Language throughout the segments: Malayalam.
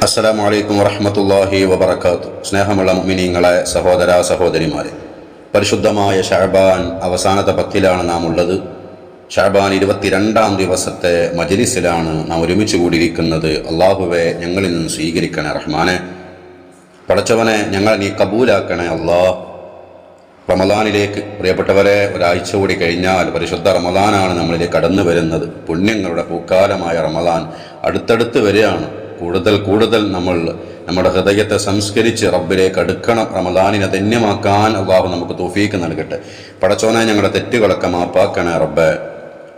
അസ്സലാമു അലൈക്കും വറഹ്മത്തുള്ളാഹി വബറകാതുഹു. സ്നേഹമുള്ള മുഅ്മിനീങ്ങളെ, സഹോദര സഹോദരിമാരെ, പരിശുദ്ധമായ ശഅബാൻ അവസാനത്തെ പത്തിലാണ് നാം ഉള്ളത്. ശഅബാൻ 22-ാം ദിവസത്തെ മജ്ലിസിലാണ് നാം ഒരുമിച്ച് കൂടിയിരിക്കുന്നത്. അള്ളാഹുവെ, ഞങ്ങളിൽ നിന്ന് സ്വീകരിക്കണേ റഹ്മാനെ. പടച്ചവനെ, ഞങ്ങൾ നീ കബൂലാക്കണേ അള്ളാഹ്. റമദാനിലേക്ക് പ്രിയപ്പെട്ടവരെ, ഒരാഴ്ച കൂടി കഴിഞ്ഞാൽ പരിശുദ്ധ റമദാനാണ് നമ്മളിലേക്ക് കടന്നു വരുന്നത്. പുണ്യങ്ങളുടെ പൂക്കാലമായ റമദാൻ അടുത്തടുത്ത് വരികയാണ്. കൂടുതൽ നമ്മൾ നമ്മുടെ ഹൃദയത്തെ സംസ്കരിച്ച് റബ്ബിലേക്ക് അടുക്കണം. റമദാനിനെ ധന്യമാക്കാൻ അള്ളാഹു നമുക്ക് തൗഫീക്ക് നൽകട്ടെ. പടച്ചോനെ, ഞങ്ങളുടെ തെറ്റുകളൊക്കെ മാപ്പാക്കണേ റബ്ബെ.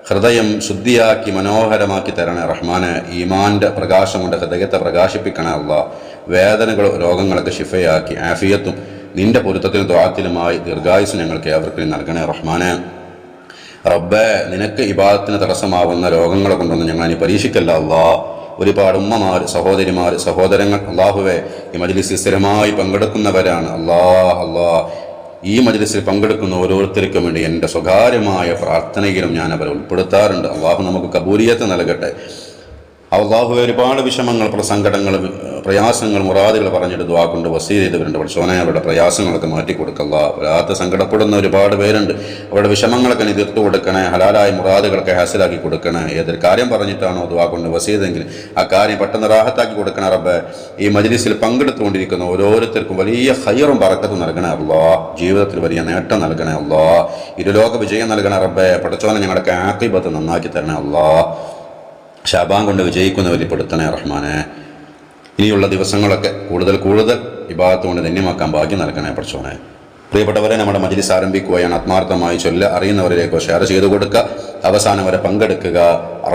ഹൃദയം ശുദ്ധിയാക്കി മനോഹരമാക്കി തരണേ റഹ്മാനെ. ഈമാന്റെ പ്രകാശം കൊണ്ട് ഹൃദയത്തെ പ്രകാശിപ്പിക്കണേ അള്ളാഹ്. വേദനകൾ രോഗങ്ങളൊക്കെ ശിഫയാക്കി ആഫിയത്തും നിന്റെ പൊരുത്തത്തിലും ദുആത്തിലുമായി ദീർഘായുസ് ഞങ്ങൾക്ക് ഏവർക്കും നൽകണേ റഹ്മാനെ. റബ്ബെ, നിനക്ക് ഇബാദത്തിന് തടസ്സമാവുന്ന രോഗങ്ങളെ കൊണ്ടൊന്നും ഞങ്ങൾ ഇനി പരീക്ഷിക്കല്ല അള്ളാഹ്. ഒരുപാട് ഉമ്മമാർ, സഹോദരിമാർ, സഹോദരങ്ങൾ അള്ളാഹുവെ ഈ മജ്ലിസിൽ സ്ഥിരമായി പങ്കെടുക്കുന്നവരാണ്. അള്ളാഹ് ഈ മജ്ലിസിൽ പങ്കെടുക്കുന്ന ഓരോരുത്തർക്കും വേണ്ടി എൻ്റെ സ്വകാര്യമായ പ്രാർത്ഥനയിലും ഞാൻ അവരെ ഉൾപ്പെടുത്താറുണ്ട്. അള്ളാഹു നമുക്ക് കബൂലിയത്ത് നൽകട്ടെ. അള്ളാഹു ഒരുപാട് വിഷമങ്ങൾ, സങ്കടങ്ങൾ, പ്രയാസങ്ങൾ, മുറാദുകൾ പറഞ്ഞിട്ട് ദുആ കൊണ്ട് വസീയത്ത് ചെയ്തവരുണ്ട്. പക്ഷേ അവരുടെ പ്രയാസങ്ങളൊക്കെ മാറ്റിക്കൊടുക്കല്ല. വല്ലാത്ത സങ്കടപ്പെടുന്ന ഒരുപാട് പേരുണ്ട്. അവരുടെ വിഷമങ്ങളൊക്കെ നീ തീർത്തു കൊടുക്കണേ. ഹലാലായ മുറാദുകളൊക്കെ ഹാസിലാക്കി കൊടുക്കണേ. ഏതൊരു കാര്യം പറഞ്ഞിട്ടാണോ ദുആ കൊണ്ട് വസീയത്തെങ്കിൽ ആ കാര്യം പെട്ടെന്ന് റാഹത്താക്കി കൊടുക്കണേ റബ്ബേ. ഈ മജ്ലിസിൽ പങ്കെടുത്തുകൊണ്ടിരിക്കുന്ന ഓരോരുത്തർക്കും വലിയ ഖൈറും ബറക്കത്തും നൽകണേ അല്ലാഹ്. ജീവിതത്തിൽ വലിയ നേട്ടം നൽകണേ അല്ലാഹ്. ഇരുലോക വിജയം നൽകണേ റബ്ബേ. പടച്ചോനെ, ഞങ്ങളുടെ ആഖിബത്ത് നന്നാക്കി തരണേ അല്ലാഹ്. ശഅബാൻ കൊണ്ട് വിജയിക്കുന്നവരിൽ പെടുത്തണേ റഹ്മാനെ. ഇനിയുള്ള ദിവസങ്ങളൊക്കെ കൂടുതൽ ഇബാദത്ത് കൊണ്ട് ധന്യമാക്കാൻ ഭാഗ്യം നൽകണേ പടച്ചോനെ. പ്രിയപ്പെട്ടവരെ, നമ്മുടെ മജ്ലിസ് ആരംഭിക്കുകയാണ്. ആത്മാർത്ഥമായി ചൊല്ല, അറിയുന്നവരിലേക്ക് ഷെയർ ചെയ്തു കൊടുക്കുക, അവസാനം വരെ പങ്കെടുക്കുക.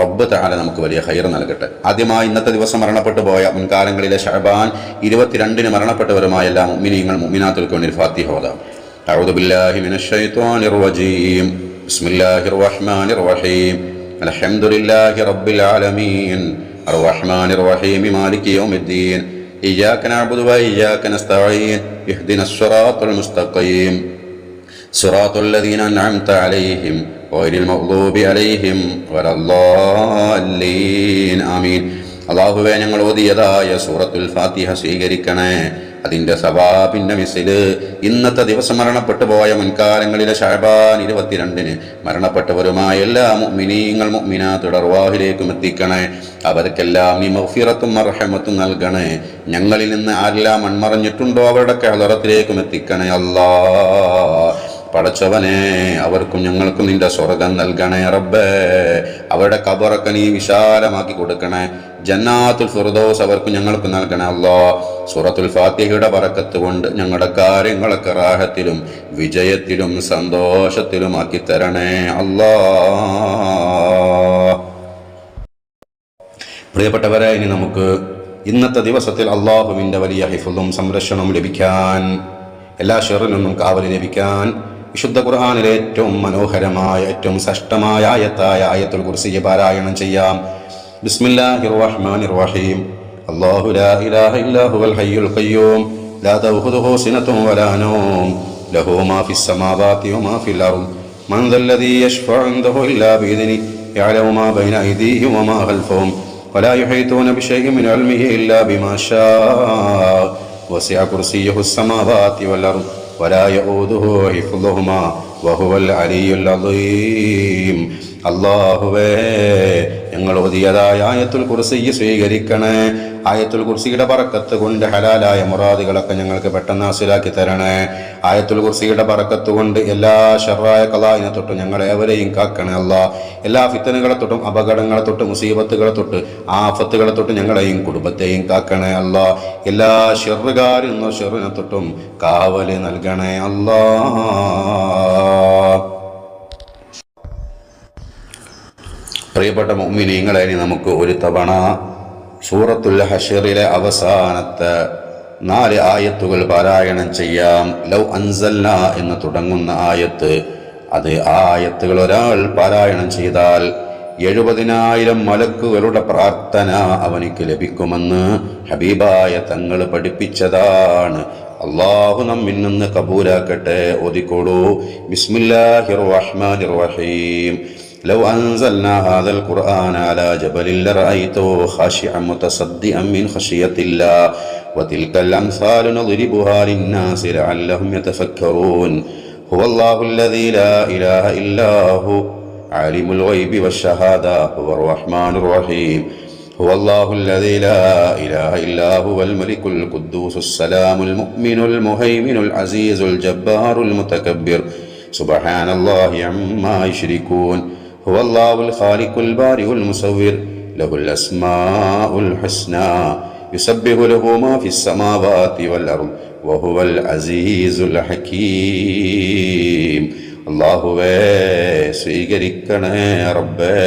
റബ്ബ് തആല നമുക്ക് വലിയ ഖൈർ നൽകട്ടെ. ആദ്യമായി ഇന്നത്തെ ദിവസം മരണപ്പെട്ടു പോയ മുൻകാലങ്ങളിലെ ശഅബാൻ 22-ന് മരണപ്പെട്ടവരുമായ എല്ലാ മുഅ്മിനീങ്ങൾ മുഅ്മിനാത്തുകൾക്ക് വേണ്ടി ഫാത്തിഹ ഓതാം. അഊദു ബില്ലാഹി മിനശ് ശൈത്വാനിർ റജീം. ബിസ്മില്ലാഹിർ റഹ്മാനിർ റഹീം. അൽഹംദുലില്ലാഹി റബ്ബിൽ ആലമീൻ. അർറഹ്മാനിർ റഹീം. മാലികി യൗമിദ്ദീൻ. ഇയ്യാക നഅ്ബുദു വ ഇയ്യാക നസ്തഈൻ. ഇഹ്ദിനസ് സിറാത്തൽ മുസ്തഖീം. സിറാത്തൽ ലദീന അൻഅംത അലൈഹിം ഗൈറിൽ മഗ്ദൂബി അലൈഹിം വലദ്ദാല്ലീൻ. ആമീൻ. അല്ലാഹുവേ, ഞങ്ങൾ ഓതിയതായ സൂറത്തുൽ ഫാത്തിഹ സ്വീകരിക്കണേ. അതിൻ്റെ സവാബിൻ്റെ മിസില് ഇന്നത്തെ ദിവസം മരണപ്പെട്ടു പോയ മുൻകാലങ്ങളിലെ ശഅബാൻ 22-ന് മരണപ്പെട്ടവരുമായ എല്ലാ മുഅ്മിനീങ്ങൾ മുഅ്മിനാത്തുടെ അർവാഹിലേക്കും എത്തിക്കണേ. അവർക്കെല്ലാം നീ മഗ്ഫിറത്തും മർഹമത്തും നൽകണേ. ഞങ്ങളിൽ നിന്ന് ആരെല്ലാം മൺമറഞ്ഞിട്ടുണ്ടോ അവരുടെയൊക്കെ ഹളറത്തിലേക്കും എത്തിക്കണേ അല്ലാഹ്. പടച്ചവനെ, അവർക്കും ഞങ്ങൾക്കും നിന്റെ സ്വർഗം നൽകണേ റബ്ബേ. അവരുടെ ഖബറൊക്കെ നീ വിശാലമാക്കി കൊടുക്കണേ. ജന്നാത്തുൽ ഫിർദൗസ് അവർക്കും ഞങ്ങൾക്കും നൽകണേ അല്ലാഹ്. സൂറത്തുൽ ഫാത്തിഹയുടെ ബറക്കത്ത് കൊണ്ട് ഞങ്ങളുടെ കാര്യങ്ങളൊക്കെ റാഹത്തിലും വിജയത്തിലും സന്തോഷത്തിലും ആക്കി തരണേ അല്ലാഹ്. പ്രിയപ്പെട്ടവരെ, ഇനി നമുക്ക് ഇന്നത്തെ ദിവസത്തിൽ അള്ളാഹുവിൻ്റെ വലിയ ഹിഫ്ളും സംരക്ഷണവും ലഭിക്കാൻ, എല്ലാ ഷെറിൽ നിന്നും കാവൽ ലഭിക്കാൻ വിശുദ്ധ ഖുർആനിലെ ഏറ്റവും മനോഹരമായ, ഏറ്റവും ശ്രേഷ്ഠമായ ആയത്തായ ആയത്തുൽ കുർസിയെ പാരായണം ചെയ്യാം. ബിസ്മില്ലാഹിർ റഹ്മാനിർ റഹീം. അല്ലാഹു ലാ ഇലാഹ ഇല്ലാ ഹുവൽ ഹയ്യുൽ ഖയ്യൂം ലാ തഅഖുദുഹു സിനത്തുൻ വലാ നൗം ലഹു മാ ഫിസ് സമാവാതി വമാ ഫിൽ അർദ് മൻ ദല്ലദീ യശ്ഫഉ ഇൻദഹു ഇല്ലാ ബിഇദ്നിഹി യഅലമു മാ ബൈന അയ്ദീഹിം വമാ ഖൽഫഹും വലാ യുഹീതൂന ബിശൈഇൻ മിൻ ഇൽമിഹി ഇല്ലാ ബിമാ ശാഅ വസിഅ കുർസിയ്യുഹു السماوات والأرض ولا يؤوده حفظهما وهو العلي العظيم. അല്ലാഹുവേ, ഞങ്ങൾ ഓതിയതായ ആയത്തുൽ കുർസി സ്വീകരിക്കണേ. ആയത്തുൽ കുർസിയുടെ ബറക്കത്ത് കൊണ്ട് ഹലാലായ മുറാദുകളൊക്കെ ഞങ്ങൾക്ക് പെട്ടെന്ന് ഹാസിലാക്കി തരണേ. ആയത്തുൽ കുർസിയുടെ ബറക്കത്ത് കൊണ്ട് എല്ലാ ശർറായ ഖലാഇനെ തൊട്ട് ഞങ്ങളെ എവരെയും കാക്കണേ അല്ലാഹ്. എല്ലാ ഫിത്തനുകളെ തൊട്ടും അപകടങ്ങളെ തൊട്ട് മുസീബത്തുകളെ തൊട്ട് ആഫത്തുകളെ തൊട്ട് ഞങ്ങളെയും കുടുംബത്തെയും കാക്കണേ അല്ലാഹ്. എല്ലാ ഷെറുകാരിൽ നിന്നും ഷെറിനെ തൊട്ടും കാവല് നൽകണേ അല്ലാഹ്. പ്രിയപ്പെട്ട മുഅ്മിനീങ്ങളെ, ഇനി നമുക്ക് ഒരു തവണ സൂറത്തുൽ ഹശ്റിലെ അവസാനത്തെ 4 ആയത്തുകൾ പാരായണം ചെയ്യാം. ലൗ അൻസൽന എന്ന് തുടങ്ങുന്ന ആയത്ത്, അത് ആ ആയത്തുകൾ ഒരാൾ പാരായണം ചെയ്താൽ 70,000 മലക്കുകളുടെ പ്രാർത്ഥന അവനിക്ക് ലഭിക്കുമെന്ന് ഹബീബായ തങ്ങൾ പഠിപ്പിച്ചതാണ്. അല്ലാഹു നമ്മിൽ നിന്ന് കബൂലാക്കട്ടെ. ഓതിക്കോളൂ. ബിസ്മില്ലാഹിർ റഹ്മാനിർ റഹീം. لو أنزلنا هذا القرآن على جبل لرأيته خاشعا متصدعا من خشية الله وتلك الأمثال نضربها للناس لعلهم يتفكرون هو الله الذي لا إله إلا هو عالم الغيب والشهادة هو الرحمن الرحيم هو الله الذي لا إله إلا هو الملك القدوس السلام المؤمن المهيمن العزيز الجبار المتكبر سبحان الله عما يشركون هو الله الخالق البارئ المصور له الأسماء الحسنى يسبح له ما في السماوات والأرض وهو العزيز الحكيم അല്ലാഹുവേ സ്വീകരിക്കണേ റബ്ബേ.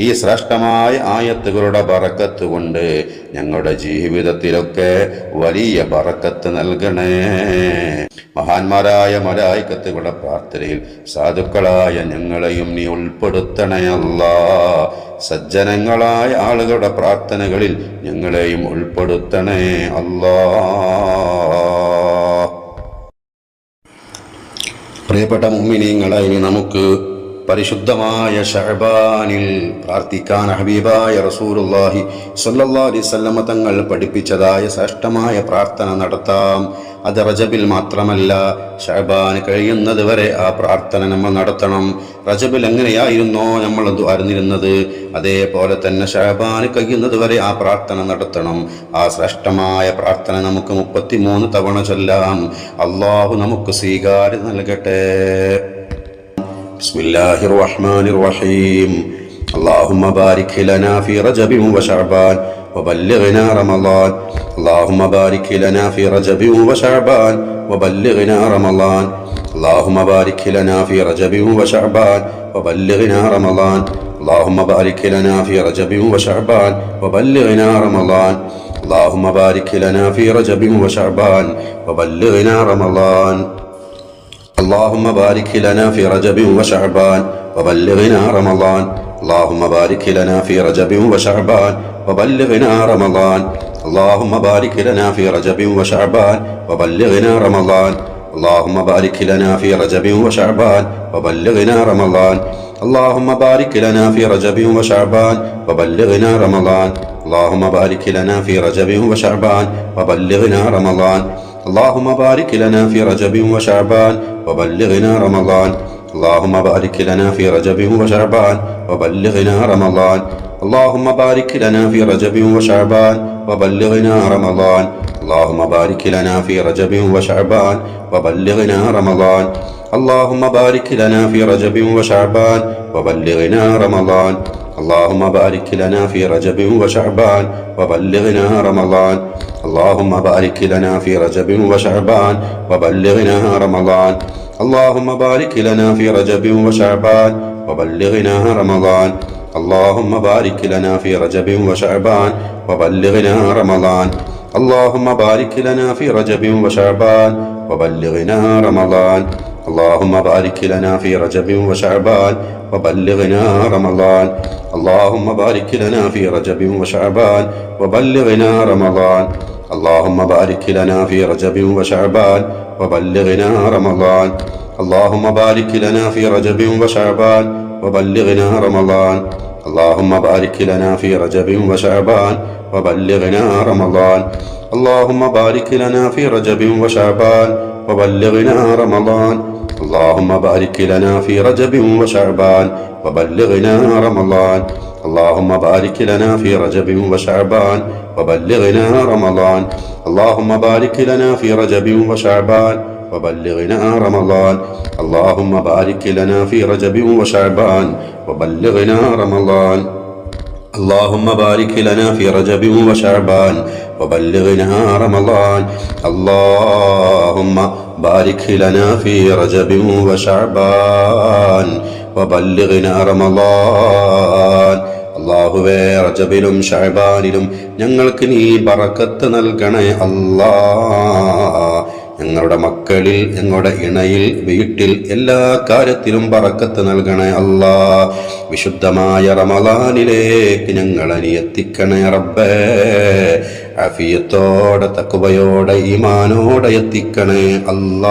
ഈ ശ്രേഷ്ഠമായ ആയത്തുകളുടെ ബറക്കത്ത് കൊണ്ട് ഞങ്ങളുടെ ജീവിതത്തിലൊക്കെ വലിയ ബറക്കത്ത് നൽകണേ. മഹാന്മാരായ മലായികത്തുകളുടെ പ്രാർത്ഥനയിൽ സാധുക്കളായ ഞങ്ങളെയും നീ ഉൾപ്പെടുത്തണേ അല്ലാഹ്. സജ്ജനങ്ങളായ ആളുകളുടെ പ്രാർത്ഥനകളിൽ ഞങ്ങളെയും ഉൾപ്പെടുത്തണേ അല്ലാഹ്. പ്രിയപ്പെട്ട മുഅ്മിനീങ്ങളെ, ഇനി നമുക്ക് പരിശുദ്ധമായ ശഅബാനിൽ പ്രാർത്ഥിക്കാൻ ഹബീബായ റസൂലുള്ളാഹി സ്വല്ലല്ലാഹു അലൈഹി വസല്ലം തങ്ങൾ പഠിപ്പിച്ചതായ ശ്രേഷ്ഠമായ പ്രാർത്ഥന നടത്താം. അത് റജബിൽ മാത്രമല്ല, ശഅബാൻ കഴിയുന്നത് വരെ ആ പ്രാർത്ഥന നമ്മൾ നടത്തണം. റജബിൽ എങ്ങനെയായിരുന്നോ നമ്മൾ അറിഞ്ഞിരുന്നത്, അതേപോലെ തന്നെ ശഅബാൻ കഴിയുന്നത് വരെ ആ പ്രാർത്ഥന നടത്തണം. ആ ശ്രേഷ്ഠമായ പ്രാർത്ഥന നമുക്ക് 33 തവണ ചൊല്ലാം. അല്ലാഹു നമുക്ക് സ്വീകാര്യം നൽകട്ടെ. بسم الله الرحمن الرحيم اللهم بارك لنا في رجب وشعبان وبلغنا رمضان اللهم بارك لنا في رجب وشعبان وبلغنا رمضان اللهم بارك لنا في رجب وشعبان وبلغنا رمضان اللهم بارك لنا في رجب وشعبان وبلغنا رمضان اللهم بارك لنا في رجب وشعبان وبلغنا رمضان اللهم بارك لنا في رجب وشعبان وبلغنا رمضان اللهم بارك لنا في رجب وشعبان وبلغنا رمضان اللهم بارك لنا في رجب وشعبان وبلغنا رمضان اللهم بارك لنا في رجب وشعبان وبلغنا رمضان اللهم بارك لنا في رجب وشعبان وبلغنا رمضان اللهم بارك لنا في رجب وشعبان وبلغنا رمضان اللهم بارك لنا في رجب وشعبان وبلغنا رمضان اللهم بارك لنا في رجب وشعبان وبلغنا رمضان اللهم بارك لنا في رجب وشعبان وبلغنا رمضان اللهم بارك لنا في رجب وشعبان وبلغنا رمضان اللهم بارك لنا في رجب وشعبان وبلغنا رمضان اللهم بارك لنا في رجب وشعبان وبلغنا رمضان اللهم بارك لنا في رجب وشعبان وبلغنا رمضان اللهم بارك لنا في رجب وشعبان وبلغنا رمضان اللهم بارك لنا في رجب وشعبان وبلغنا رمضان اللهم بارك لنا في رجب وشعبان وبلغنا رمضان اللهم بارك لنا في رجب وشعبان وبلغنا رمضان اللهم بارك لنا في رجب وشعبان وبلغنا رمضان اللهم بارك لنا في رجب وشعبان وبلغنا رمضان اللهم بارك لنا في رجب وشعبان وبلغنا رمضان اللهم بارك لنا في رجب وشعبان وبلغنا رمضان اللهم بارك لنا في رجب وشعبان وبلغنا رمضان اللهم بارك لنا في رجب وشعبان وبلغنا رمضان اللهم بارك لنا في رجب وشعبان وبلغنا رمضان اللهم بارك لنا في رجب وشعبان وبلغنا رمضان اللهم بارك لنا في رجب وشعبان وبلغنا رمضان اللهم بارك لنا في رجب وشعبان وبلغنا رمضان اللهم بارك لنا في رجب وشعبان وبلغنا رمضان അല്ലാഹുവേ, റജബിലും ശഅബാനിലും ഞങ്ങൾക്ക് നീ ബറക്കത്ത് നൽകണേ അല്ലാഹ്. ഞങ്ങളുടെ മക്കളിൽ, ഞങ്ങളുടെ ഇണയിൽ, വീട്ടിൽ എല്ലാ കാര്യത്തിലും ബറക്കത്ത് നൽകണേ അല്ലാഹ്. വിശുദ്ധമായ റമളാനിലേക്ക് ഞങ്ങളെ നീ എത്തിക്കണേ റബ്ബേ. ആഫിയത്തോടെ, തഖ്വയോടെ, ഈമാനോടെ എത്തിക്കണേ അല്ലാഹ്.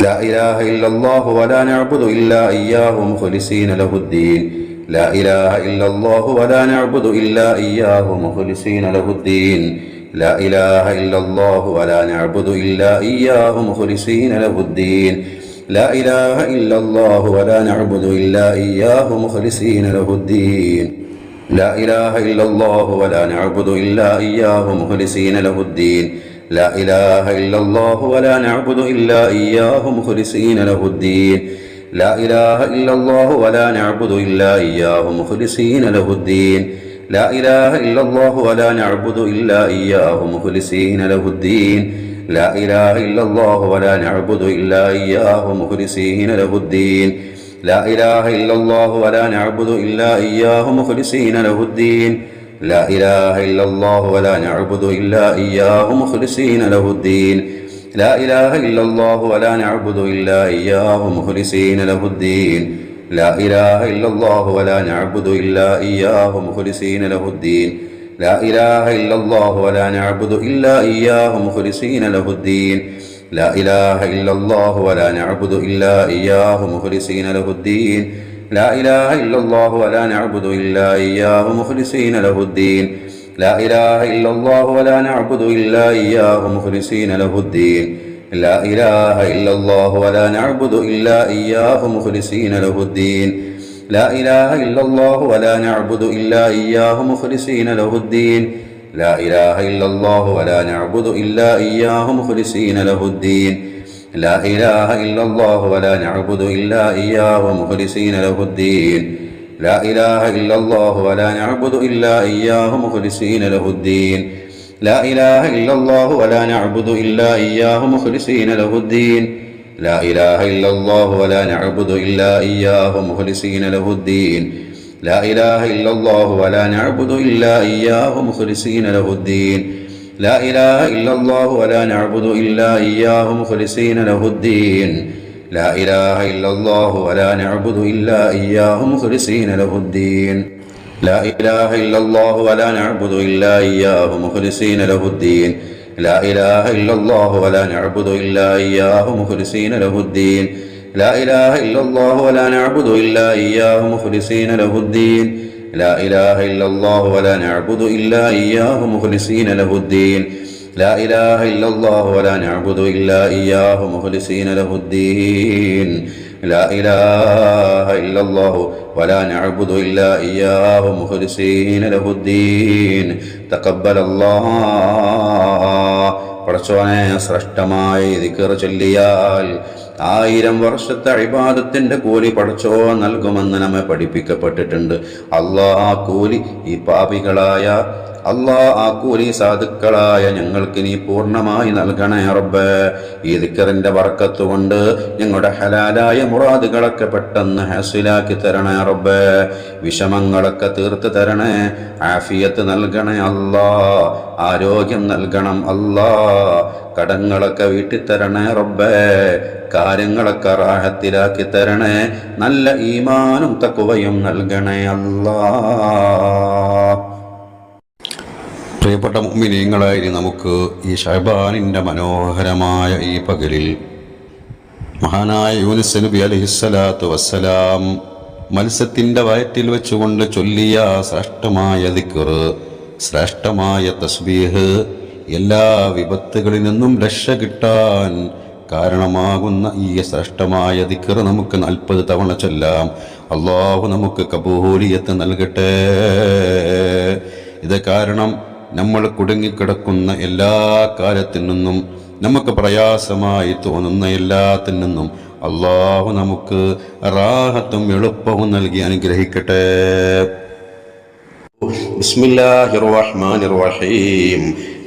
لا إله إلا الله ولا نعبد إلا إياه مخلصين له الدين لا إله إلا الله ولا نعبد إلا إياه مخلصين له الدين لا إله إلا الله ولا نعبد إلا إياه مخلصين له الدين لا إله إلا الله ولا نعبد إلا إياه مخلصين له الدين لا إله إلا الله ولا نعبد إلا إياه مخلصين له الدين لا إله إلا الله ولا نعبد إلا إياه مخلصين له الدين لا إله إلا الله ولا نعبد إلا إياه مخلصين له الدين لا إله إلا الله ولا نعبد إلا إياه مخلصين له الدين لا إله إلا الله ولا نعبد إلا إياه مخلصين له الدين لا إله إلا الله ولا نعبد إلا إياه مخلصين له الدين لا إله إلا الله ولا نعبد إلا إياه مخلصين له الدين لا إله إلا الله ولا نعبد إلا إياه مخلصين له الدين لا إله إلا الله ولا نعبد إلا إياه مخلصين له الدين لا إله إلا الله ولا نعبد إلا إياه مخلصين له الدين لا إله إلا الله ولا نعبد إلا إياه مخلصين له الدين لا إله إلا الله ولا نعبد إلا إياه مخلصين له الدين لا إله إلا الله ولا نعبد إلا إياه مخلصين له الدين لا إله إلا الله ولا نعبد إلا إياه مخلصين له الدين لا إله إلا الله ولا نعبد إلا إياه مخلصين له الدين لا إله إلا الله ولا نعبد إلا إياه مخلصين له الدين لا إله إلا الله ولا نعبد إلا إياه مخلصين له الدين لا إله إلا الله ولا نعبد إلا إياه مخلصين له الدين لا إله إلا الله ولا نعبد إلا إياه مخلصين له الدين لا إله إلا الله ولا نعبد إلا إياه مخلصين له الدين لا إله إلا الله ولا نعبد إلا إياه مخلصين له الدين لا إله إلا الله ولا نعبد إلا إياه مخلصين له الدين لا إله إلا الله ولا نعبد إلا إياه مخلصين له الدين لا إله إلا الله ولا نعبد إلا إياه مخلصين له الدين لا إله إلا الله ولا نعبد إلا إياه مخلصين له الدين لا إله إلا الله ولا نعبد إلا إياه مخلصين له الدين لا إله إلا الله ولا نعبد إلا إياه مخلصين له الدين لا إله إلا الله ولا نعبد إلا إياه مخلصين له الدين لا إله إلا الله ولا نعبد إلا إياه مخلصين له الدين تقبل الله പടച്ചോനെ ശ്രേഷ്ഠമായി ദിക്ർ ചൊല്ലിയാൽ 1000 വർഷത്തെ ഇബാദത്തിന്റെ കൂലി പടച്ചോ നൽകുമെന്ന് നമ്മെ പഠിപ്പിക്കപ്പെട്ടിട്ടുണ്ട്. അല്ലാഹ് ആ കൂലി ഈ പാപികളായ ആ കൂലി സാധുക്കളായ ഞങ്ങൾക്ക് നീ പൂർണ്ണമായി നൽകണേ റബ്ബേ. ഈ ദിക്റിന്റെ ബർക്കത്ത് കൊണ്ട് ഞങ്ങളുടെ ഹലാലായ മുറാദുകളൊക്കെ പെട്ടെന്ന് ഹാസിലാക്കി തരണേ റബ്ബേ. വിഷമങ്ങളൊക്കെ തീർത്ത് തരണേ, ആഫിയത്ത് നൽകണേ അല്ലാ, ആരോഗ്യം നൽകണം അല്ലാ, കടങ്ങളൊക്കെ വീട്ടിത്തരണേ റബ്ബേ, കാര്യങ്ങളൊക്കെ റാഹത്തിലാക്കി തരണേ, നല്ല ഈമാനും തഖ്വയും നൽകണേ അല്ലാ. പ്രിയപ്പെട്ട മുഅ്മിനീങ്ങളെ, ഇനി നമുക്ക് ഈ ശഅബാനിൻ്റെ മനോഹരമായ ഈ പകലിൽ മഹാനായ യൂനുസ് നബി അലൈഹിസ്സലാത്തു വസ്സലാം മത്സ്യത്തിൻ്റെ വയറ്റിൽ വെച്ചുകൊണ്ട് ചൊല്ലിയ ശ്രേഷ്ഠമായ ദിക്ർ, ശ്രേഷ്ഠമായ തസ്ബീഹ്, എല്ലാ വിപത്തുകളിൽ നിന്നും രക്ഷ കിട്ടാൻ കാരണമാകുന്ന ഈ ശ്രേഷ്ഠമായ ദിക്ർ നമുക്ക് 40 തവണ ചൊല്ലാം. അല്ലാഹു നമുക്ക് കബൂലിയത്ത് നൽകട്ടെ. ഇത് കാരണം നമ്മൾ കുടുങ്ങിക്കിടക്കുന്ന എല്ലാ കാര്യത്തിൽ നിന്നും, നമുക്ക് പ്രയാസമായി തോന്നുന്ന എല്ലാത്തിൽ നിന്നും അല്ലാഹു നമുക്ക് റാഹത്തും എളുപ്പവും നൽകി അനുഗ്രഹിക്കട്ടെ. ബിസ്മില്ലാഹിർ റഹ്മാനിർ റഹീം.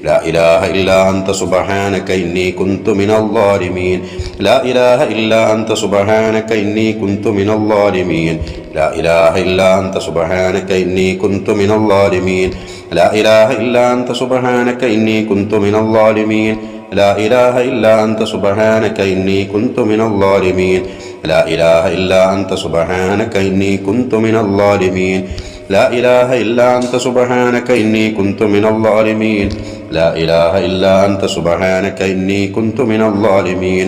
لا إله إلا أنت سبحانك إني كنت من الظالمين لا إله إلا أنت سبحانك إني كنت من الظالمين لا إله إلا أنت سبحانك إني كنت من الظالمين لا إله إلا أنت سبحانك إني كنت من الظالمين لا إله إلا أنت سبحانك إني كنت من الظالمين لا إله إلا أنت سبحانك إني كنت من الظالمين لا إله إلا أنت سبحانك إني كنت من الظالمين لا إله إلا أنت سبحانك إني كنت من الظالمين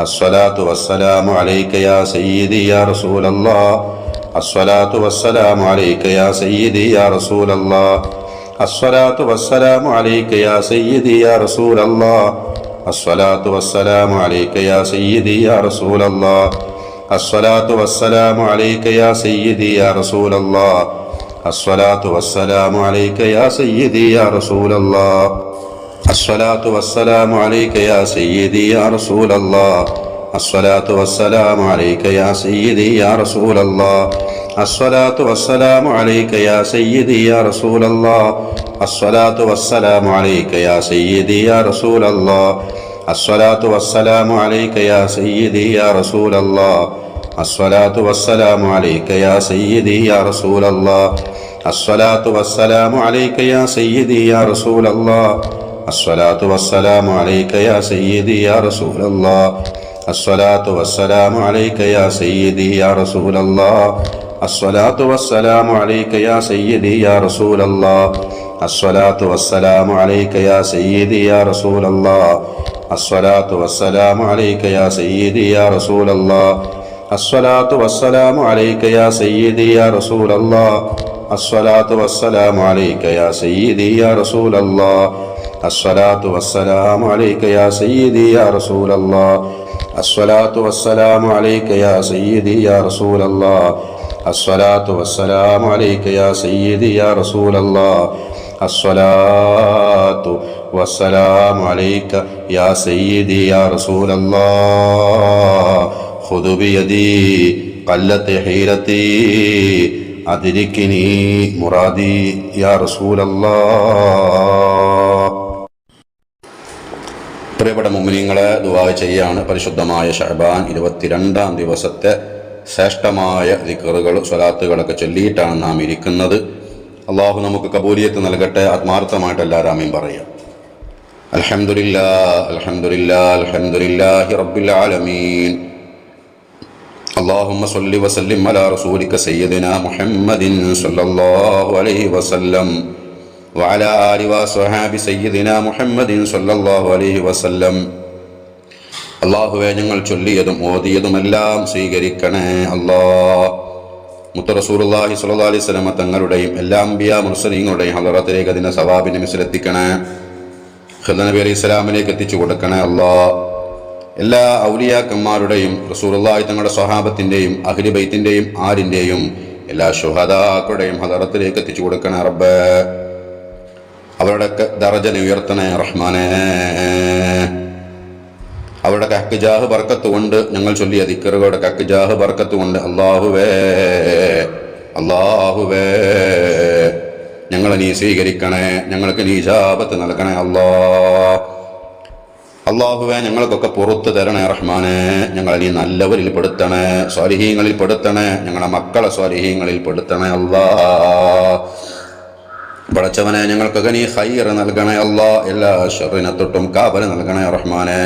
الصلاة والسلام عليك يا سيدي يا رسول الله الصلاة والسلام عليك يا سيدي يا رسول الله الصلاة والسلام عليك يا سيدي يا رسول الله الصلاة والسلام عليك يا سيدي يا رسول الله الصلاة والسلام عليك يا سيدي يا رسول الله الصلاة والسلام عليك يا سيدي يا رسول الله الصلاة والسلام عليك يا سيدي يا رسول الله الصلاة والسلام عليك يا سيدي يا رسول الله الصلاة والسلام عليك يا سيدي يا رسول الله الصلاة والسلام عليك يا سيدي يا رسول الله الصلاة والسلام عليك يا سيدي يا رسول الله الصلاة والسلام عليك يا سيدي يا رسول الله الصلاة والسلام عليك يا سيدي يا رسول الله الصلاة والسلام عليك يا سيدي يا رسول الله الصلاة والسلام عليك يا سيدي يا رسول الله الصلاة والسلام عليك يا سيدي يا رسول الله الصلاة والسلام عليك يا سيدي يا رسول الله الصلاة والسلام عليك يا سيدي يا رسول الله الصلاة والسلام عليك يا سيدي يا رسول الله الصلاة والسلام عليك يا سيدي يا رسول الله الصلاة والسلام عليك يا سيدي يا رسول الله الصلاة والسلام عليك يا سيدي يا رسول الله الصلاة والسلام عليك يا سيدي يا رسول الله الصلاة والسلام عليك يا سيدي يا رسول الله خذ بيدي قلت حيلتي أدركني مرادي يا رسول الله. പ്രിയപ്പെട്ട മുഅ്മിനീങ്ങളെ, ദുആ ചെയ്യാണ്. പരിശുദ്ധമായ ശഅബാൻ 22-ാം ദിവസത്തെ ശ്രേഷ്ഠമായ ദിക്റുകൾ സ്വലാത്തുകളൊക്കെ ചൊല്ലിയിട്ടാണ് നാം ഇരിക്കുന്നത്. അള്ളാഹു നമുക്ക് കബൂലിയത്ത് നൽകട്ടെ. ആത്മാർത്ഥമായിട്ട് എല്ലാവരും ആമീൻ പറയാം. അൽഹംദുലില്ലാഹ് അൽഹംദുലില്ലാഹ് അൽഹംദുലില്ലാഹി റബ്ബിൽ ആലമീൻ. اللهم صل وسلم على رسولك سيدنا محمد صلى الله عليه وسلم وعلى آله وصحابه سيدنا محمد صلى الله عليه وسلم. അള്ളാഹുവേ, ഞങ്ങൾ ചൊല്ലിയതും ഓതിയതുമെല്ലാം സ്വീകരിക്കണേ അല്ലാഹ്. മുത്ത് റസൂലുള്ളാഹി സ്വല്ലല്ലാഹു അലൈഹി വസല്ലം തങ്ങളുടെയും എല്ലാ അംബിയാ മുർസലീങ്ങളുടെയും ഹളറത്തിലേക്ക് അതിനെ സവാബിനെ മിസ്ലെത്തിക്കണേ. ഖിദ്ർ നബി അലൈഹി സ്വലാമിലേക്ക് എത്തിച്ചു കൊടുക്കണേ അല്ലാഹ്. എല്ലാ ഔലിയാക്കന്മാരുടെയും റസൂലുള്ളാഹി തങ്ങളുടെ സ്വഹാബത്തിൻ്റെയും അഹ്ലി ബൈത്തിൻ്റെയും ആരിൻ്റെയും എല്ലാ ശുഹദാക്കളുടെയും ഹദറത്തിലേക്ക് എത്തിച്ചു കൊടുക്കണേ റബ്ബേ. അവരുടെ ദറജനെ ഉയർത്തണേ റഹ്മാനേ. അവരുടെ ഹക്ക് ജാഹ് ബർക്കത്ത് കൊണ്ട് ഞങ്ങൾ ചൊല്ലിയ ദിക്റുകളുടെ ഹക്ക് ജാഹ് ബർക്കത്ത് കൊണ്ട് അല്ലാഹുവേ അല്ലാഹുവേ ഞങ്ങളെ നീ സ്വീകരിക്കണേ. ഞങ്ങൾക്ക് നീ ഇജാബത്ത് നൽകണേ അല്ലാഹ്. അള്ളാഹുവേ, ഞങ്ങൾക്കൊക്കെ പുറത്തു തരണേ റഹ്മാനെ. ഞങ്ങളെ നീ നല്ലവരിൽ പെടുത്തണേ, സ്വാലിഹീങ്ങളിൽ പെടുത്തണേ. ഞങ്ങളെ മക്കളെ സ്വാലിഹീങ്ങളിൽ പെടുത്തണേ അല്ലാഹ്. പടച്ചവനെ, ഞങ്ങൾക്കൊക്കെ നീ ഖൈർ നൽകണേ അല്ലാഹ്. എല്ലാ ശർറിനെ തൊട്ടും കാവൽ നൽകണേ റഹ്മാനെ.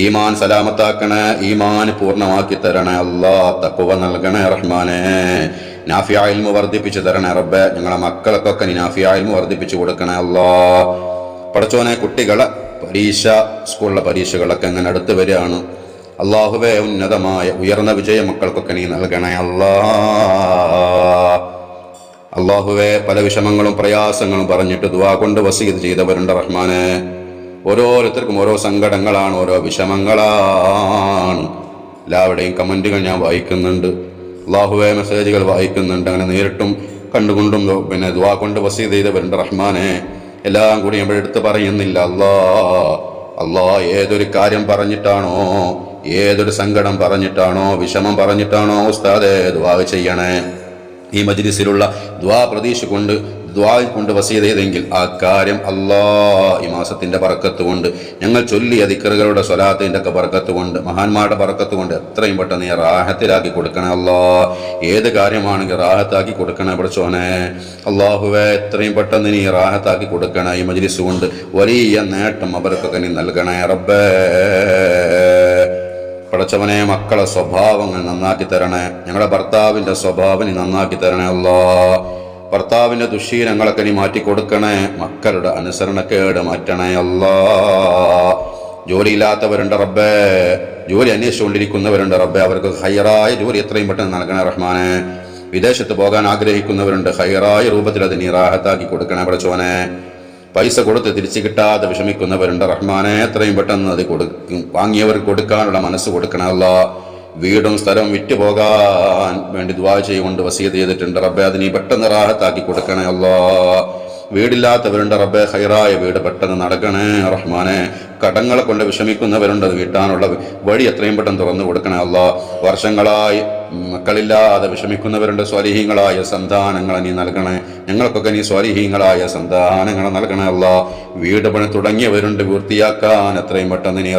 ഈമാൻ സലാമത്താക്കണേ, ഈമാൻ പൂർണ്ണമാക്കി തരണേ അല്ലാഹ്. തഖ്വ നൽകണേ റഹ്മാനെ. നാഫിയ ഇൽമു വർദ്ധിപ്പിച്ചു തരണേ റബ്ബേ. ഞങ്ങളെ മക്കൾക്കൊക്കെ നീ നാഫിയ ഇൽമു വർദ്ധിപ്പിച്ചു കൊടുക്കണേ അല്ലാഹ്. പടച്ചവനെ, കുട്ടികളെ സ്കൂളിലെ പരീക്ഷകളൊക്കെ അങ്ങനെ അടുത്ത് വരികയാണ്. അള്ളാഹുവേ, ഉന്നതമായ ഉയർന്ന വിജയ മക്കൾക്കൊക്കെ നീ നൽകണേ അല്ലാഹ്. അള്ളാഹുവേ, പല വിഷമങ്ങളും പ്രയാസങ്ങളും പറഞ്ഞിട്ട് ദുആ കൊണ്ട് വസീയത്ത് ചെയ്തവരുണ്ട് റഹ്മാനെ. ഓരോരുത്തർക്കും ഓരോ സങ്കടങ്ങളാണ്, ഓരോ വിഷമങ്ങളാണ്. എല്ലാവരുടെയും കമൻറ്റുകൾ ഞാൻ വായിക്കുന്നുണ്ട്. അള്ളാഹുവേ, മെസ്സേജുകൾ വായിക്കുന്നുണ്ട്. അങ്ങനെ നേരിട്ടും കണ്ടുകൊണ്ടും പിന്നെ ദുആ കൊണ്ട് വസീയത്ത് ചെയ്തവരുണ്ട് റഹ്മാനെ. എല്ലാം കൂടി നമ്മൾ എടുത്ത് പറയുന്നില്ല അല്ലാ. ഏതൊരു കാര്യം പറഞ്ഞിട്ടാണോ, ഏതൊരു സങ്കടം പറഞ്ഞിട്ടാണോ, വിഷമം പറഞ്ഞിട്ടാണോ ഉസ്താദേ ദുആ ചെയ്യണേ. ഈ മജ്ലിസിലുള്ള ദുആ പ്രതീക്ഷ കൊണ്ട് ദുആ കൊണ്ട് വസീയത്ത് ചെയ്തെങ്കിൽ ആ കാര്യം അല്ലാഹ് ഈ മാസത്തിന്റെ ബർക്കത്ത് കൊണ്ട്, ഞങ്ങൾ ചൊല്ലിയ ദിക്റുകളുടെ സ്വലാത്തിന്റെ ഒക്കെ ബർക്കത്ത് കൊണ്ട്, മഹാന്മാരുടെ ബർക്കത്ത് കൊണ്ട് എത്രയും പെട്ടെന്ന് നീ റാഹത്തിലാക്കി കൊടുക്കണേ അല്ലാഹ്. ഏത് കാര്യമാണെങ്കിൽ റാഹത്താക്കി കൊടുക്കണേ പടച്ചോനെ. അല്ലാഹുവേ, എത്രയും പെട്ടെന്ന് നീ റാഹത്താക്കി കൊടുക്കണേ. ഈ മജ്ലിസ് കൊണ്ട് വലിയ നേട്ടം അവർക്കൊക്കെ നീ നൽകണേ റബ്ബേ. പടച്ചവനെ, മക്കളെ സ്വഭാവങ്ങൾ നന്നാക്കി തരണേ. ഞങ്ങളുടെ ഭർത്താവിന്റെ സ്വഭാവം നീ നന്നാക്കി തരണേ അല്ലാഹ്. ഭർത്താവിന്റെ ദുശ്ശീലങ്ങളൊക്കെ നീ മാറ്റിക്കൊടുക്കണേ. മക്കളുടെ അനുസരണക്കേട് മാറ്റണേ അല്ലാഹ്. ജോലിയില്ലാത്തവരുണ്ട് റബ്ബേ, ജോലി അന്വേഷിച്ചുകൊണ്ടിരിക്കുന്നവരുണ്ട് റബ്ബെ, അവർക്ക് ഹൈറായ ജോലി എത്രയും പെട്ടെന്ന് നൽകണേ റഹ്മാനെ. വിദേശത്ത് പോകാൻ ആഗ്രഹിക്കുന്നവരുണ്ട്, ഹൈറായ രൂപത്തിൽ അത് നീ റാഹത്താക്കി കൊടുക്കണേ പടച്ചോനെ. പൈസ കൊടുത്ത് തിരിച്ചു കിട്ടാതെ വിഷമിക്കുന്നവരുണ്ട് റഹ്മാനെ, എത്രയും പെട്ടെന്ന് അത് വാങ്ങിയവർക്ക് കൊടുക്കാനുള്ള മനസ്സ് കൊടുക്കണേ അല്ലാ. വീടും സ്ഥലവും വിറ്റുപോകാൻ വേണ്ടി ദുആ ചെയ്തുകൊണ്ട് വസിയത്ത് ചെയ്തിട്ടുണ്ട് റബ്ബെ, അത് നീ പെട്ടെന്ന് റാഹത്താക്കി കൊടുക്കണേ അല്ലാ. വീടില്ലാത്തവരുണ്ട് റബ്ബെ, ഹൈറായ വീട് പെട്ടെന്ന് നടക്കണേ റഹ്മാനെ. കടങ്ങളെ കൊണ്ട് വിഷമിക്കുന്നവരുണ്ട്, അത് വീട്ടാനുള്ള വഴി എത്രയും പെട്ടെന്ന് തുറന്നു കൊടുക്കണേ അല്ലാ. വർഷങ്ങളായി മക്കളില്ലാതെ വിഷമിക്കുന്നവരുണ്ട്, സ്വാലിഹീങ്ങളായ സന്താനങ്ങളെ നീ നൽകണേ. ഞങ്ങൾക്കൊക്കെ നീ സ്വാലിഹീങ്ങളായ സന്താനങ്ങളെ നൽകണേ അല്ലാ. വീട് പണി തുടങ്ങിയവരുണ്ട്, പൂർത്തിയാക്കാൻ എത്രയും പെട്ടെന്ന് നീ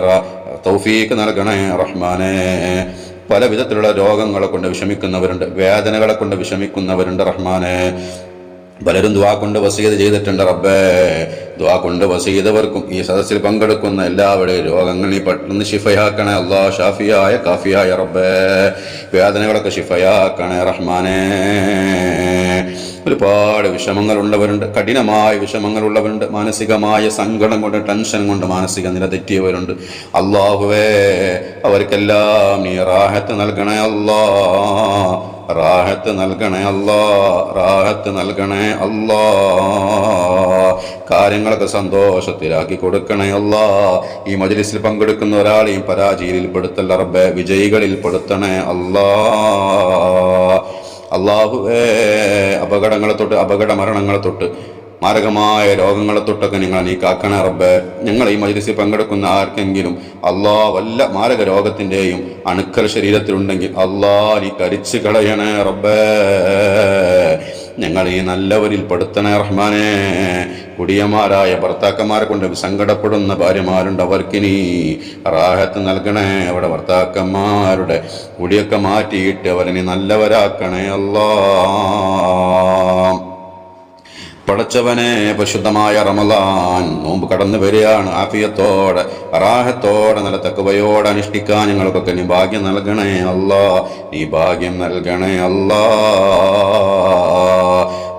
തൗഫീക്ക് നൽകണേ റഹ്മാനെ. പല വിധത്തിലുള്ള രോഗങ്ങളെ കൊണ്ട് വിഷമിക്കുന്നവരുണ്ട്, വേദനകളെ കൊണ്ട് വിഷമിക്കുന്നവരുണ്ട് റഹ്മാനെ. പലരും ദുആ കൊണ്ട് വസീയത്ത് ചെയ്തിട്ടുണ്ട് റബ്ബേ. ദുആ കൊണ്ട് വസീയതവർക്കും ഈ സദസ്സിൽ പങ്കെടുക്കുന്ന എല്ലാവരുടെയും രോഗങ്ങൾ നീ പെട്ടെന്ന് ശിഫയാക്കണേ അല്ലാ. ഷാഫിയായ കാഫിയായ റബ്ബേ, വേദനകളൊക്കെ ശിഫയാക്കണേ റഹ്മാനെ. ഒരുപാട് വിഷമങ്ങളുള്ളവരുണ്ട്, കഠിനമായ വിഷമങ്ങളുള്ളവരുണ്ട്, മാനസികമായ സങ്കടം കൊണ്ട് ടെൻഷൻ കൊണ്ട് മാനസിക നില തെറ്റിയവരുണ്ട്. അല്ലാഹുവേ, അവർക്കെല്ലാം നീ റാഹത്ത് നൽകണേ അല്ലാ. റാഹത്ത് നൽകണേ അല്ലാ, റാഹത്ത് നൽകണേ അല്ലാ. കാര്യങ്ങളൊക്കെ സന്തോഷത്തിലാക്കി കൊടുക്കണേ അല്ലാ. ഈ മജ്ലിസിൽ പങ്കെടുക്കുന്ന ഒരാളെയും പരാജയത്തിൽ പെടുത്തല്ല റബ്ബേ, വിജയികളിൽ പെടുത്തണേ അല്ലാ. അല്ലാഹുവേ, അപകടങ്ങളെ തൊട്ട്, അപകട മരണങ്ങളെ തൊട്ട്, മാരകമായ രോഗങ്ങളെ തൊട്ടൊക്കെ നിങ്ങൾ നീ കാക്കണേ റബ്ബേ. ഞങ്ങൾ ഈ മജ്ലിസിൽ പങ്കെടുക്കുന്ന ആർക്കെങ്കിലും അല്ലാ വല്ല മാരക രോഗത്തിൻ്റെയും അണുക്കൾ ശരീരത്തിലുണ്ടെങ്കിൽ അല്ലാ നീ കരിച്ചു കളയണേ റബ്ബേ. ഞങ്ങൾ ഈ നല്ലവരിൽ പെടുത്തണേ റഹ്മാനെ. കുടിയന്മാരായ ഭർത്താക്കന്മാരെ കൊണ്ട് സങ്കടപ്പെടുന്ന ഭാര്യമാരുണ്ട്, അവർക്ക് നീ റാഹത്ത് നൽകണേ. അവിടെ ഭർത്താക്കന്മാരുടെ കുടിയൊക്കെ മാറ്റിയിട്ട് അവരെ നീ നല്ലവരാക്കണേ അല്ലാ. പടച്ചവനെ, പരിശുദ്ധമായ റമളാൻ നോമ്പ് കടന്നു വരികയാണ്. ആഫിയത്തോടെ റാഹത്തോടെ നല്ല തഖ്വയോടെ അനുഷ്ഠിക്കാൻ ഞങ്ങൾക്കൊക്കെ നീ ഭാഗ്യം നൽകണേ അല്ലാ. നീ ഭാഗ്യം നൽകണേ അല്ലാ.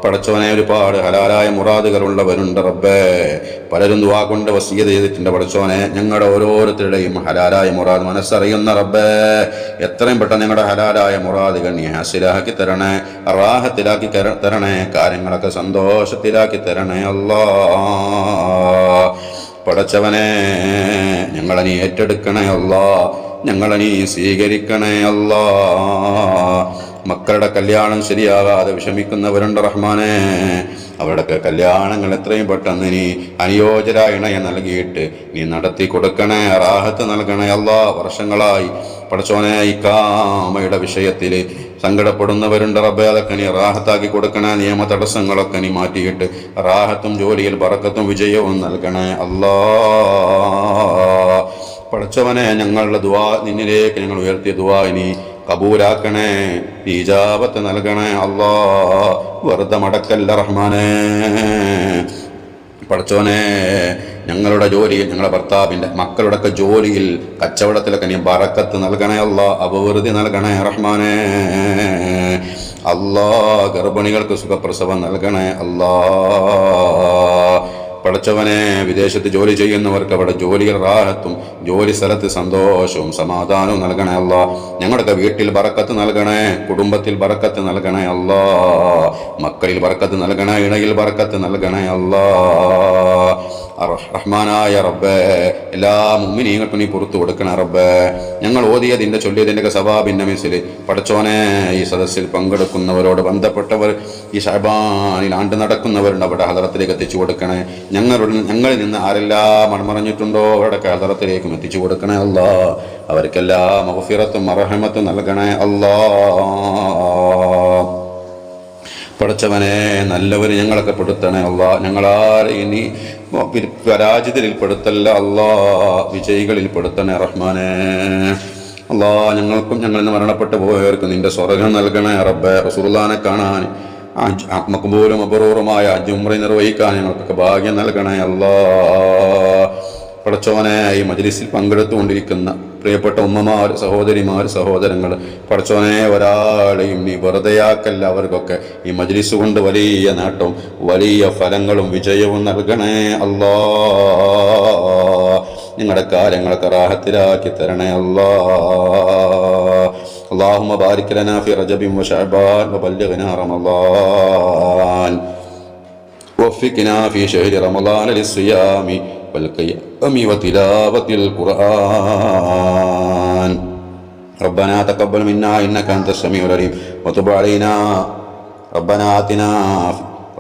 പടച്ചവനെ, ഒരുപാട് ഹലാലായ മുറാദുകൾ ഉള്ളവരുണ്ട് റബ്ബേ. പലരും ദുആ കൊണ്ട് വസിയത്ത് ചെയ്തിട്ടുണ്ട് പടച്ചവനെ. ഞങ്ങളുടെ ഓരോരുത്തരുടെയും ഹലാലായ മുറാദ് മനസ്സറിയുന്ന റബ്ബേ, എത്രയും പെട്ടെന്ന് ഞങ്ങളുടെ ഹലാലായ മുറാദുകൾ നീ ഹാസിലാക്കി തരണേ, റാഹത്തിലാക്കി തരണേ, കാര്യങ്ങളൊക്കെ സന്തോഷത്തിലാക്കി തരണേ അല്ലാ. പടച്ചവനെ, ഞങ്ങളെ നീ ഏറ്റെടുക്കണേ അല്ലാ, ഞങ്ങളെ നീ സ്വീകരിക്കണേ അല്ലാ. മക്കളുടെ കല്യാണം ശരിയാകാതെ വിഷമിക്കുന്നവരുണ്ട് റഹ്മാനെ. അവരുടെയൊക്കെ കല്യാണങ്ങൾ എത്രയും പെട്ടെന്ന് നീ അനുയോജ്യരായ ഇണയെ നൽകിയിട്ട് നീ നടത്തി കൊടുക്കണേ, റാഹത്ത് നൽകണേ അല്ലാ. വർഷങ്ങളായി പടച്ചോനെ ഇക്കാമയുടെ വിഷയത്തിൽ സങ്കടപ്പെടുന്നവരുണ്ട് റബ്ബേ, അതൊക്കെ നീ റാഹത്താക്കി കൊടുക്കണേ. നിയമ തടസ്സങ്ങളൊക്കെ നീ മാറ്റിയിട്ട് റാഹത്തും ജോലിയിൽ ബറക്കത്തും വിജയവും നൽകണേ അല്ലാ. പടച്ചവനെ, ഞങ്ങളുടെ ദുആ നിന്നിലേക്ക് ഞങ്ങൾ ഉയർത്തിയ ദുആ നീ കബൂലാക്കണേ, ഇജാബത്ത് നൽകണേ അല്ലാ. വെറുതെ മടക്കല്ല റഹ്മാനെ. പടച്ചോനെ, ഞങ്ങളുടെ ജോലിയിൽ, ഞങ്ങളുടെ ഭർത്താവിൻ്റെ മക്കളുടെയൊക്കെ ജോലിയിൽ, കച്ചവടത്തിലൊക്കെ നീ ബറക്കത്ത് നൽകണേ അല്ലാ, അഭിവൃദ്ധി നൽകണേ റഹ്മാനെ. അല്ലാ, ഗർഭിണികൾക്ക് സുഖപ്രസവം നൽകണേ അല്ലാ. പടച്ചവനെ, വിദേശത്ത് ജോലി ചെയ്യുന്നവർക്ക് അവിടെ ജോലിയിൽ റാഹത്തും ജോലി സ്ഥലത്ത് സന്തോഷവും സമാധാനവും നൽകണേ അല്ലാ. ഞങ്ങളുടെ വീട്ടിൽ ബറക്കത്ത് നൽകണേ, കുടുംബത്തിൽ ബറക്കത്ത് നൽകണേ അല്ലാ. മക്കളിൽ ബറക്കത്ത് നൽകണേ, ഇണയിൽ ബറക്കത്ത് നൽകണേ അല്ലാ. റഹ്മാനായ റബ്ബേ, എല്ലാ മുഅ്മിനീങ്ങൾക്കും നീ പുറത്തു കൊടുക്കണേ റബ്ബേ. ഞങ്ങൾ ഓതിയതിൻ്റെ ചൊല്ലിയതിൻ്റെയൊക്കെ സവാബിൻ്റെ മിസില് പടച്ചോനെ, ഈ സദസ്സിൽ പങ്കെടുക്കുന്നവരോട് ബന്ധപ്പെട്ടവർ ഈ ശഅബാനിൽ ആണ്ട് നടക്കുന്നവരുണ്ട്, അവരുടെ ഹദറത്തിലേക്ക് എത്തിച്ചു കൊടുക്കണേ. ഞങ്ങളിൽ നിന്ന് ആരെല്ലാം മൺമറഞ്ഞിട്ടുണ്ടോ അവരുടെയൊക്കെ ഹദറത്തിലേക്കും എത്തിച്ചു കൊടുക്കണേ അല്ലാ. അവർക്കെല്ലാം മഗ്ഫിറത്തും റഹ്മത്തും നൽകണേ അല്ലാ. പടച്ചവനെ, നല്ലവര് ഞങ്ങളൊക്കെ പെടുത്തണേ അല്ലാ. ഞങ്ങളാരെയും നീ പരാജിതരിൽ പെടുത്തല്ല അല്ലാ, വിജയികളിൽ പെടുത്തണേ റഹ്മാനെ. അല്ലാ, ഞങ്ങൾക്കും ഞങ്ങളിൽ നിന്ന് മരണപ്പെട്ടു പോയവർക്ക് നിന്റെ സ്വർഗ്ഗം നൽകണേ റബ്ബേ. റസൂലുള്ളാഹിനെ കാണാൻ മഖ്ബൂലും അബ്റൂറുമായ ഹജ്ജ് ഉംറ നിർവഹിക്കാൻ ഞങ്ങൾക്കൊക്കെ ഭാഗ്യം നൽകണേ അല്ലാ. പടച്ചോനെ, ഈ മജ്ലിസിൽ പങ്കെടുത്തുകൊണ്ടിരിക്കുന്ന പ്രിയപ്പെട്ട ഉമ്മമാർ, സഹോദരിമാർ, സഹോദരങ്ങൾ, പടച്ചോനെ, ഒരാളെയും നീ വെറുതെയാക്കല്ല. അവർക്കൊക്കെ ഈ മജ്ലിസ് കൊണ്ട് വലിയ നേട്ടവും വലിയ ഫലങ്ങളും വിജയവും നൽകണേ അല്ലാ. നിങ്ങൾ ഞങ്ങളുടെ കാര്യങ്ങളൊക്കെ റാഹത്തിലാക്കി തരണേ അല്ലാ. اللهم بارك لنا في رجب وشعبان وبلغنا رمضان وفقنا في شهر رمضان للصيام والقيام وتلاوة القرآن. ربنا تقبل منا إنك أنت السميع العليم وتب علينا.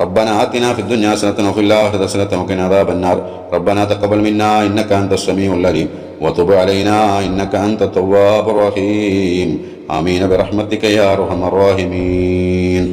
ربنا آتنا في الدنيا حسنة وفي الآخرة حسنة وقنا عذاب النار. ربنا تقبل منا إنك أنت السميع العليم وتب علينا إنك أنت التواب الرحيم. آمين برحمتك يا أرحم الراحمين.